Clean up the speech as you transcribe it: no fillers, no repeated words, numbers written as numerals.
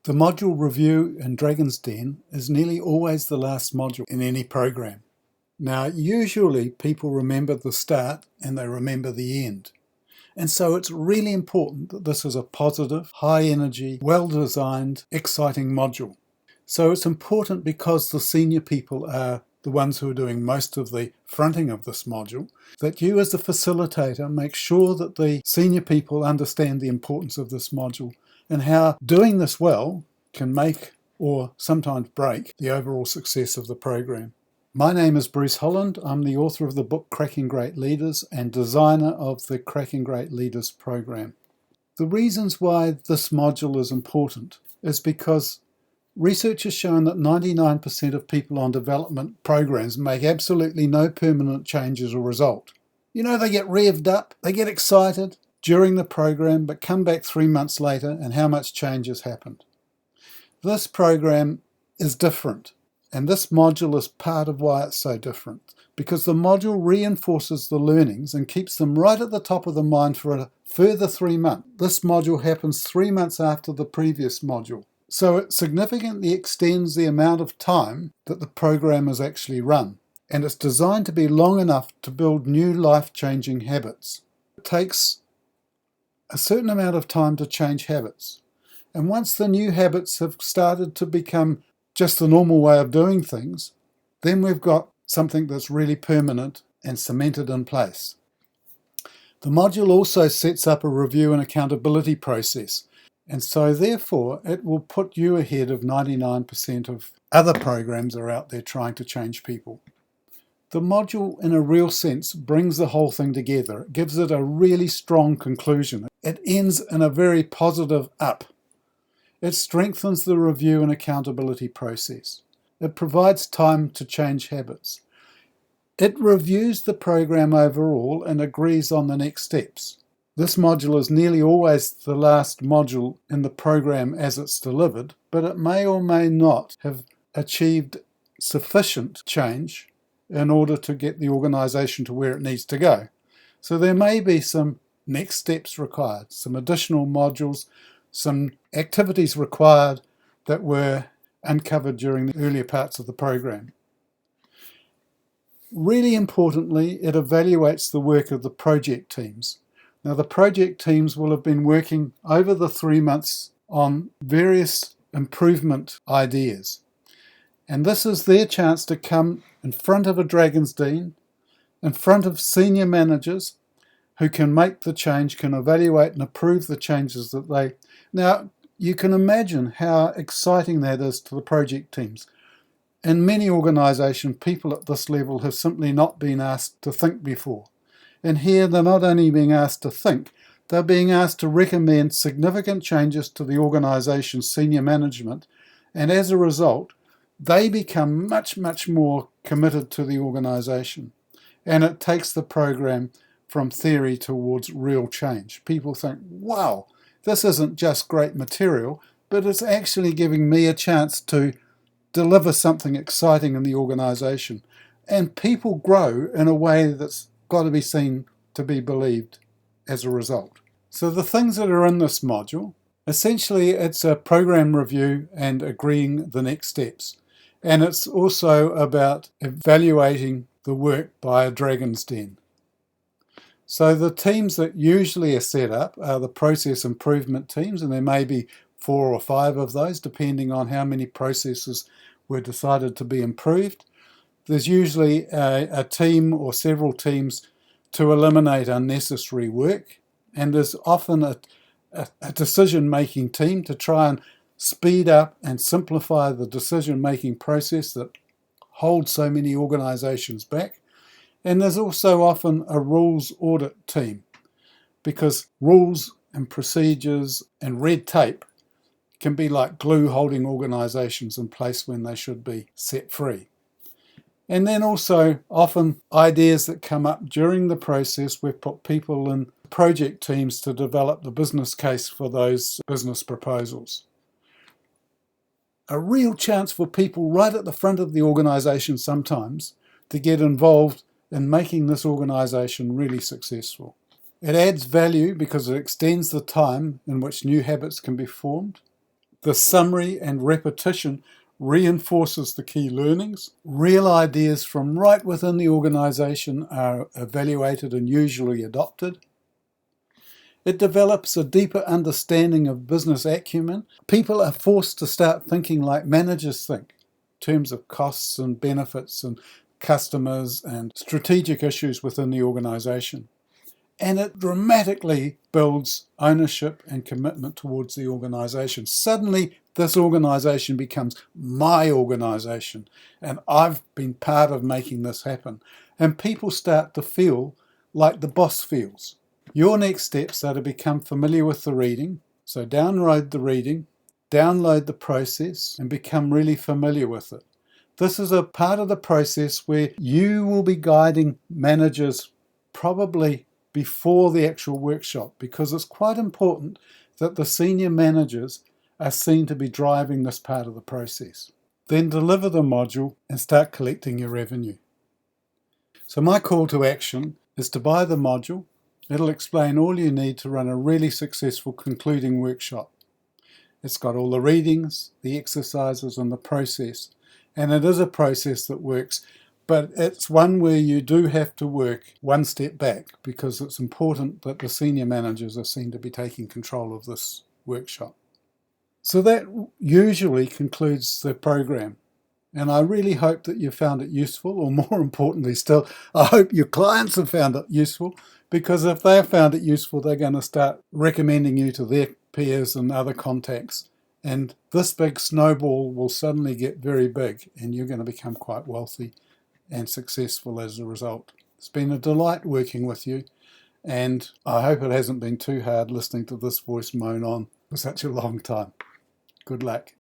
The module review in Dragon's Den is nearly always the last module in any program. Now, usually people remember the start and they remember the end. And so it's really important that this is a positive, high energy, well-designed, exciting module. So it's important because the senior people are the ones who are doing most of the fronting of this module, that you as the facilitator make sure that the senior people understand the importance of this module and how doing this well can make or sometimes break the overall success of the program. My name is Bruce Holland. I'm the author of the book Cracking Great Leaders and designer of the Cracking Great Leaders program. The reasons why this module is important is because research has shown that 99% of people on development programs make absolutely no permanent change as a result. You know, they get revved up, they get excited during the program, but come back 3 months later and how much change has happened. This program is different, and this module is part of why it's so different, because the module reinforces the learnings and keeps them right at the top of the mind for a further 3 months. This module happens 3 months after the previous module. So it significantly extends the amount of time that the program is actually run. And it's designed to be long enough to build new life-changing habits. It takes a certain amount of time to change habits. And once the new habits have started to become just the normal way of doing things, then we've got something that's really permanent and cemented in place. The module also sets up a review and accountability process. And so therefore, it will put you ahead of 99% of other programs that are out there trying to change people. The module, in a real sense, brings the whole thing together. It gives it a really strong conclusion. It ends in a very positive up. It strengthens the review and accountability process. It provides time to change habits. It reviews the program overall and agrees on the next steps. This module is nearly always the last module in the program as it's delivered, but it may or may not have achieved sufficient change in order to get the organisation to where it needs to go. So there may be some next steps required, some additional modules, some activities required that were uncovered during the earlier parts of the program. Really importantly, it evaluates the work of the project teams. Now, the project teams will have been working over the 3 months on various improvement ideas. And this is their chance to come in front of a Dragon's Den, in front of senior managers who can make the change, can evaluate and approve the changes that they... Now, you can imagine how exciting that is to the project teams. In many organisations, people at this level have simply not been asked to think before. And here they're not only being asked to think, they're being asked to recommend significant changes to the organisation's senior management, and as a result, they become much, much more committed to the organisation. And it takes the program from theory towards real change. People think, wow, this isn't just great material, but it's actually giving me a chance to deliver something exciting in the organisation. And people grow in a way that's got to be seen to be believed as a result. So the things that are in this module, essentially it's a program review and agreeing the next steps. And it's also about evaluating the work by a Dragon's Den. So the teams that usually are set up are the process improvement teams, and there may be 4 or 5 of those depending on how many processes were decided to be improved. There's usually a team or several teams to eliminate unnecessary work, and there's often a decision-making team to try and speed up and simplify the decision-making process that holds so many organisations back. And there's also often a rules audit team, because rules and procedures and red tape can be like glue holding organisations in place when they should be set free. And then also often ideas that come up during the process, we've put people in project teams to develop the business case for those business proposals. A real chance for people right at the front of the organisation sometimes to get involved in making this organisation really successful. It adds value because it extends the time in which new habits can be formed. The summary and repetition reinforces the key learnings. Real ideas from right within the organisation are evaluated and usually adopted. It develops a deeper understanding of business acumen. People are forced to start thinking like managers think, in terms of costs and benefits and customers and strategic issues within the organisation. And it dramatically builds ownership and commitment towards the organisation. Suddenly, this organisation becomes my organisation, and I've been part of making this happen. And people start to feel like the boss feels. Your next steps are to become familiar with the reading. So download the reading, download the process, and become really familiar with it. This is a part of the process where you will be guiding managers probably before the actual workshop, because it's quite important that the senior managers are seen to be driving this part of the process. Then deliver the module and start collecting your revenue. So my call to action is to buy the module. It'll explain all you need to run a really successful concluding workshop. It's got all the readings, the exercises, and the process. And it is a process that works, but it's one where you do have to work one step back, because it's important that the senior managers are seen to be taking control of this workshop. So that usually concludes the program. And I really hope that you found it useful, or more importantly still, I hope your clients have found it useful, because if they have found it useful, they're going to start recommending you to their peers and other contacts. And this big snowball will suddenly get very big, and you're going to become quite wealthy and successful as a result. It's been a delight working with you, and I hope it hasn't been too hard listening to this voice moan on for such a long time. Good luck.